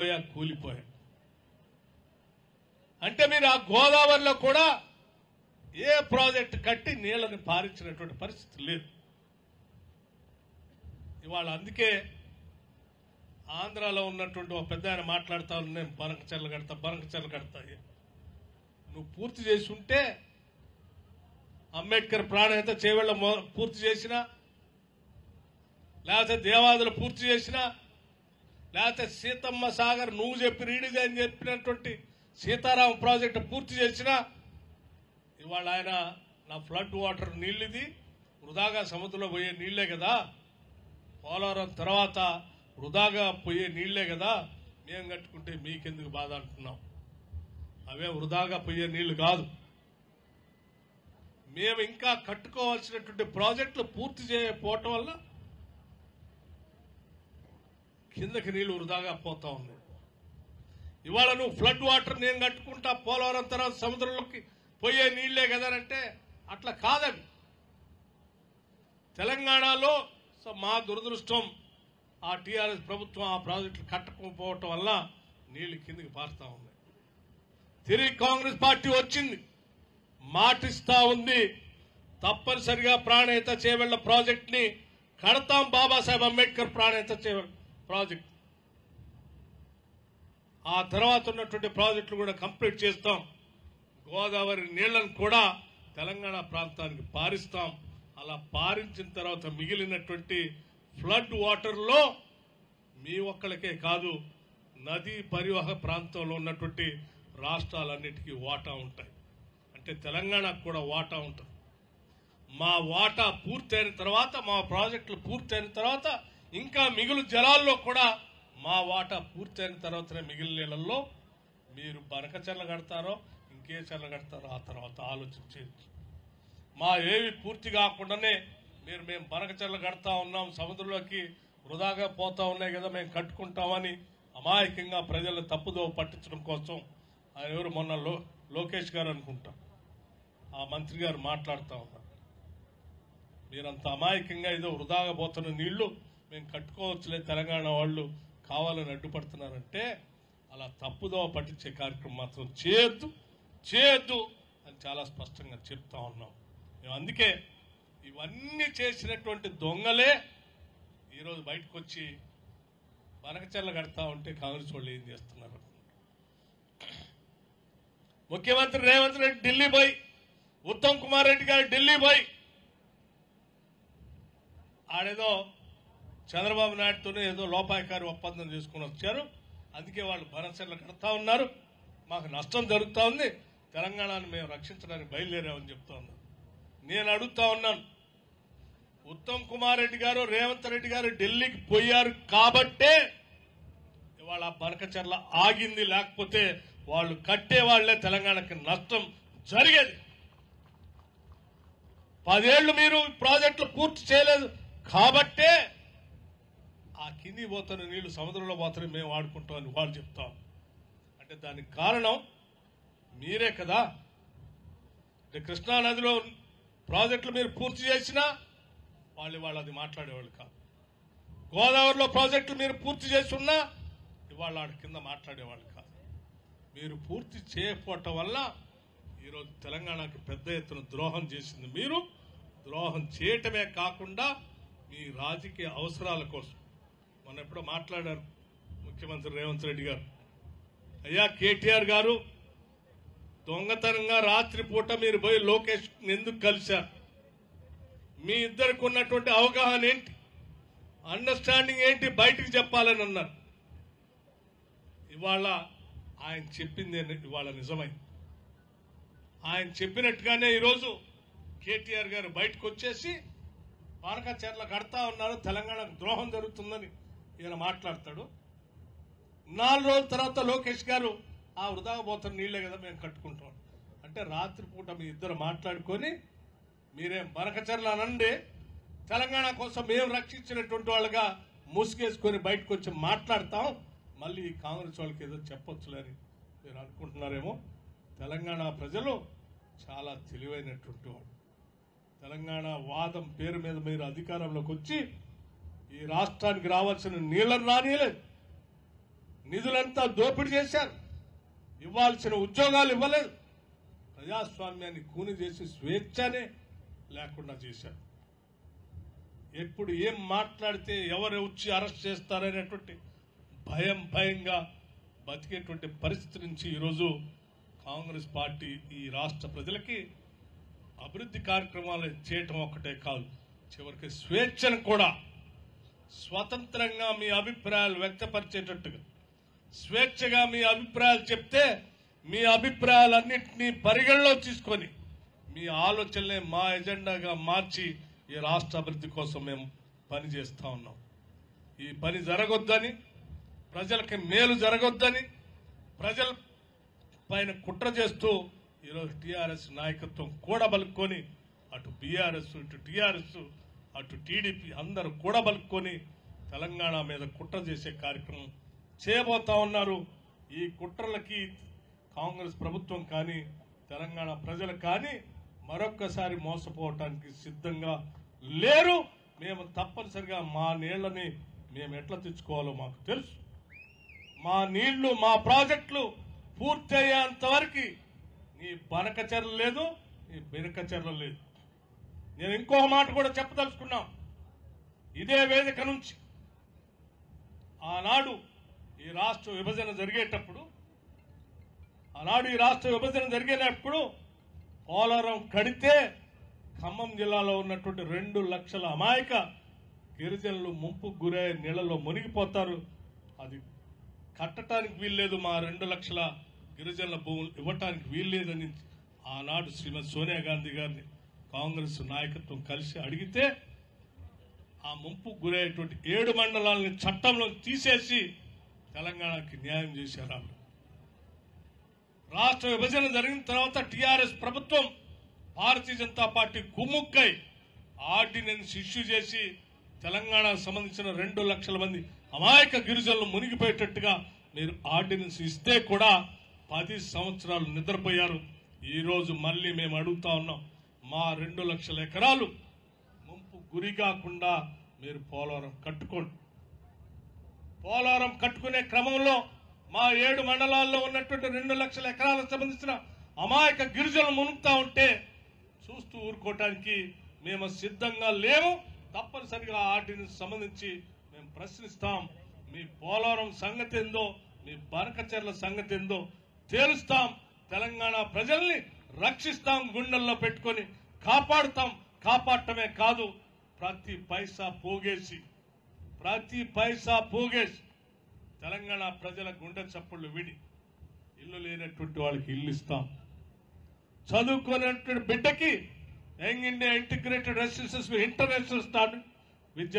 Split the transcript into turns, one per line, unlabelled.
కూలిపోయాయి. అంటే మీరు ఆ గోదావరిలో కూడా ఏ ప్రాజెక్టు కట్టి నీళ్లను పారించినటువంటి పరిస్థితి లేదు. ఇవాళ అందుకే ఆంధ్రాలో ఉన్నటువంటి ఒక పెద్ద ఆయన మాట్లాడుతా నేను బనకచెర్ల కడతా నువ్వు పూర్తి చేసి ఉంటే అంబేద్కర్ ప్రాణహిత చేవెళ్ల పూర్తి చేసినా, లేకపోతే దేవాదులు పూర్తి చేసినా, లేకపోతే సీతమ్మ సాగర్ నువ్వు చెప్పి రీడిజైన్ చెప్పినటువంటి సీతారాం ప్రాజెక్టు పూర్తి చేసినా, ఇవాళ ఆయన నా ఫ్లడ్ వాటర్ నీళ్ళు ఇది వృధాగా సముద్రంలో పోయే నీళ్లే కదా, పోలవరం తర్వాత వృధాగా పోయే నీళ్లే కదా, మేము కట్టుకుంటే మీకెందుకు బాధ అంటున్నాం. అవే వృధాగా పోయే నీళ్లు కాదు. మేము ఇంకా కట్టుకోవాల్సినటువంటి ప్రాజెక్టులు పూర్తి చేయకపోవటం వల్ల కిందకి నీళ్లు వృధాగా పోతా ఉన్నాయి. ఇవాళ నువ్వు ఫ్లడ్ వాటర్ నేను కట్టుకుంటా పోలవరం తర్వాత సముద్రంలోకి పోయే నీళ్లే కదనంటే అట్లా కాదండి. తెలంగాణలో మా దురదృష్టం ఆ టీఆర్ఎస్ ప్రభుత్వం ఆ ప్రాజెక్టులు కట్టకపోవటం వల్ల నీళ్లు కిందికి పారుతా ఉన్నాయి. తిరిగి కాంగ్రెస్ పార్టీ వచ్చింది, మాటిస్తా ఉంది, తప్పనిసరిగా ప్రాణహిత చేవెళ్ల ప్రాజెక్ట్ ని కడతాం, బాబాసాహెబ్ అంబేద్కర్ ప్రాణహిత చేవెళ్ల ప్రాజెక్ట్. ఆ తర్వాత ఉన్నటువంటి ప్రాజెక్టులు కూడా కంప్లీట్ చేస్తాం. గోదావరి నీళ్లను కూడా తెలంగాణ ప్రాంతానికి పారిస్తాం. అలా పారించిన తర్వాత మిగిలినటువంటి ఫ్లడ్ వాటర్ లో మీ ఒక్కళ్ళకే కాదు, నదీ పరివాహక ప్రాంతంలో ఉన్నటువంటి రాష్ట్రాలన్నిటికీ వాటా ఉంటాయి. అంటే తెలంగాణకు కూడా వాటా ఉంటుంది. మా వాటా పూర్తయిన తర్వాత, మా ప్రాజెక్టులు పూర్తయిన తర్వాత ఇంకా మిగులు జలాల్లో కూడా మా వాటా పూర్తయిన తర్వాతనే మిగిలిన నీళ్ళల్లో మీరు బనకచెర్ల కడతారో ఇంకే చెర్ల కడతారో ఆ తర్వాత ఆలోచించవచ్చు. మా ఏవి పూర్తి కాకుండానే మేము బనకచెర్ల కడతా ఉన్నాం, సముద్రంలోకి వృధాగా పోతా ఉన్నాయి కదా మేము కట్టుకుంటామని అమాయకంగా ప్రజలను తప్పుదోవ పట్టించడం కోసం ఆయన ఎవరు మొన్న లోకేష్ గారు అనుకుంటాం ఆ మంత్రి గారు మాట్లాడుతూ ఉన్నారు. మీరంత అమాయకంగా ఏదో వృధాగా పోతున్న నీళ్లు మేము కట్టుకోవచ్చులే తెలంగాణ వాళ్ళు కావాలని అడ్డుపడుతున్నారంటే అలా తప్పుదోవ పట్టించే కార్యక్రమం మాత్రం చేయొద్దు అని చాలా స్పష్టంగా చెప్తా ఉన్నాం. మేము అందుకే ఇవన్నీ చేసినటువంటి దొంగలే ఈరోజు బయటకు వచ్చి బనకచెర్ల కడతా ఉంటే కాంగ్రెస్ వాళ్ళు ఏం చేస్తున్నారు. ముఖ్యమంత్రి రేవంత్ రెడ్డి ఢిల్లీ పోయి, ఉత్తమ్ కుమార్ రెడ్డి గారు ఢిల్లీ పోయి ఆడేదో చంద్రబాబు నాయుడుతోనే ఏదో లోపాయకారి ఒప్పందం చేసుకుని వచ్చారు. అందుకే వాళ్ళు బనకచెర్ల కడతా ఉన్నారు, మాకు నష్టం జరుగుతూ ఉంది, తెలంగాణను మేము రక్షించడానికి బయలుదేరామని చెప్తా ఉన్నారు. నేను అడుగుతా ఉన్నాను, ఉత్తమ్ కుమార్ రెడ్డి గారు రేవంత్ రెడ్డి గారు ఢిల్లీకి పోయారు కాబట్టే ఇవాళ బనకచెర్ల ఆగింది, లేకపోతే వాళ్ళు కట్టే వాళ్లే తెలంగాణకి నష్టం జరిగేది. 10 ఏళ్లు మీరు ప్రాజెక్టులు పూర్తి చేయలేదు కాబట్టే ఆ కింది పోతున్న నీళ్లు సముద్రంలో పోతున్న మేము వాడుకుంటామని వాళ్ళు చెప్తాం. అంటే దానికి కారణం మీరే కదా. అంటే కృష్ణా నదిలో ప్రాజెక్టులు మీరు పూర్తి చేసినా వాళ్ళు అది మాట్లాడేవాళ్ళు కాదు. గోదావరిలో ప్రాజెక్టులు మీరు పూర్తి చేసి ఉన్నా ఇవాళ వాడి కింద మాట్లాడేవాళ్ళు కాదు. మీరు పూర్తి చేయకపోవటం వల్ల ఈరోజు తెలంగాణకి పెద్ద ఎత్తున ద్రోహం చేసింది మీరు. ద్రోహం చేయటమే కాకుండా మీ రాజకీయ అవసరాల కోసం మొన్న ఎప్పుడో మాట్లాడారు ముఖ్యమంత్రి రేవంత్ రెడ్డి గారు, అయ్యా కేటీఆర్ గారు దొంగతనంగా రాత్రిపూట మీరు పోయి లోకేష్ ఎందుకు కలిశారు, మీ ఇద్దరికి ఉన్నటువంటి అవగాహన ఏంటి, అండర్స్టాండింగ్ ఏంటి బయటికి చెప్పాలని అన్నారు. ఇవాళ ఆయన చెప్పింది ఇవాళ నిజమైంది. ఆయన చెప్పినట్టుగానే ఈరోజు కేటీఆర్ గారు బయటకు వచ్చేసి బనకచెర్ల కడతా ఉన్నారు, తెలంగాణకు ద్రోహం జరుగుతుందని ఈయన మాట్లాడతాడు. 4 రోజుల తర్వాత లోకేష్ గారు ఆ వృధాగా పోతున్న నీళ్లే కదా మేము కట్టుకుంటాం అంటే రాత్రిపూట మీ ఇద్దరు మాట్లాడుకొని మీరేం బనకచెర్ల అనండి, తెలంగాణ కోసం మేము రక్షించినటువంటి వాళ్ళగా ముసుగేసుకొని బయటకు వచ్చి మాట్లాడతాం, మళ్ళీ కాంగ్రెస్ వాళ్ళకి ఏదో చెప్పొచ్చులని మీరు అనుకుంటున్నారేమో. తెలంగాణ ప్రజలు చాలా తెలివైనటువంటి వాళ్ళు. తెలంగాణ వాదం పేరు మీద మీరు అధికారంలోకి వచ్చి ఈ రాష్ట్రానికి రావాల్సిన నీళ్లను రానియలేదు. నిధులంతా దోపిడీ చేశారు, ఇవ్వాల్సిన ఉద్యోగాలు ఇవ్వలేదు, ప్రజాస్వామ్యాన్ని కూని చేసి స్వేచ్ఛనే లేకుండా చేశారు. ఎప్పుడు ఏం మాట్లాడితే ఎవరు వచ్చి అరెస్ట్ చేస్తారనేటువంటి భయంగా బతికేటువంటి పరిస్థితి నుంచి ఈరోజు కాంగ్రెస్ పార్టీ ఈ రాష్ట్ర ప్రజలకి అభివృద్ధి కార్యక్రమాలు చేయటం ఒక్కటే కాదు, చివరికి స్వేచ్ఛను కూడా, స్వతంత్రంగా మీ అభిప్రాయాలు వ్యక్తపరిచేటట్టుగా, స్వేచ్ఛగా మీ అభిప్రాయాలు చెప్తే మీ అభిప్రాయాలన్నింటినీ పరిగణలో తీసుకొని మీ ఆలోచనలే మా ఎజెండాగా మార్చి ఈ రాష్ట్ర అభివృద్ధి కోసం మేము పనిచేస్తా ఉన్నాం. ఈ పని జరగొద్దని, ప్రజలకి మేలు జరగొద్దని, ప్రజల పైన కుట్ర చేస్తూ ఈరోజు టీఆర్ఎస్ నాయకత్వం కూడబలుక్కొని, అటు బీఆర్ఎస్, ఇటు టీఆర్ఎస్, అటు టీడీపీ అందరూ కూడబలుక్కొని తెలంగాణ మీద కుట్ర చేసే కార్యక్రమం చేయబోతా ఉన్నారు. ఈ కుట్రలకి కాంగ్రెస్ ప్రభుత్వం కానీ, తెలంగాణ ప్రజలు కానీ మరొక్కసారి మోసపోవటానికి సిద్ధంగా లేరు. మేము తప్పనిసరిగా మా నీళ్లని మేము ఎట్లా తెచ్చుకోవాలో మాకు తెలుసు. మా నీళ్లు, మా ప్రాజెక్టులు పూర్తి అయ్యేంత వరకు నీ బనకచెర్ల లేదు, నీ బెనకచెర్ల లేదు. నేను ఇంకో మాట కూడా చెప్పదలుచుకున్నాం. ఇదే వేదిక నుంచి ఆనాడు ఈ రాష్ట్ర విభజన జరిగేటప్పుడు పోలవరం కడితే ఖమ్మం జిల్లాలో ఉన్నటువంటి 2 లక్షల అమాయక గిరిజనులు ముంపుకు గురై నీళ్లలో మునిగిపోతారు. అది కట్టడానికి వీల్లేదు, మా 2 లక్షల గిరిజనుల భూములు ఇవ్వటానికి వీల్లేదని ఆనాడు శ్రీమతి సోనియా గాంధీ గారిని కాంగ్రెస్ నాయకత్వం కలిసి అడిగితే ఆ ముంపుకు గురయ్యేటువంటి 7 మండలాలని చట్టంలో తీసేసి తెలంగాణకి న్యాయం చేశారు. రాష్ట్ర విభజన జరిగిన తర్వాత టీఆర్ఎస్ ప్రభుత్వం Bharatiya Janata party కుమ్ముక్కై ordinance issue చేసి తెలంగాణకు సంబంధించిన 2 లక్షల మంది అమాయక గిరిజనులు మునిగిపోయేటట్టుగా మీరు ఆర్డినెన్స్ ఇస్తే కూడా 10 సంవత్సరాలు నిద్రపోయారు. ఈ రోజు మళ్ళీ మేము అడుగుతా ఉన్నాం, మా 2 లక్షల ఎకరాలు ముంపు గురి కాకుండా మీరు పోలవరం కట్టుకోండి. పోలవరం కట్టుకునే క్రమంలో మా 7 మండలాల్లో ఉన్నటువంటి 2 లక్షల ఎకరాలకు సంబంధించిన అమాయక గిరిజనులు మునుగుతా ఉంటే చూస్తూ ఊరుకోవటానికి మేము సిద్ధంగా లేము. తప్పనిసరిగా ఆర్డినెన్స్ సంబంధించి మేము ప్రశ్నిస్తాం. మీ పోలవరం సంగతి ఏందో, మీ బనకచెర్ల సంగతి ఏందో తేలుస్తాం. తెలంగాణ ప్రజల్ని రక్షిస్తాం, గుండెల్లో పెట్టుకొని కాపాడుతాం. కాపాడటమే కాదు, ప్రతి పైసా పోగేసి తెలంగాణ ప్రజల గుండె చప్పుళ్లు విడి ఇల్లు లేనటువంటి వాళ్ళకి ఇల్లు ఇస్తాం. చదువుకునేటువంటి బిడ్డకి young India integrated residencies international standard విద్య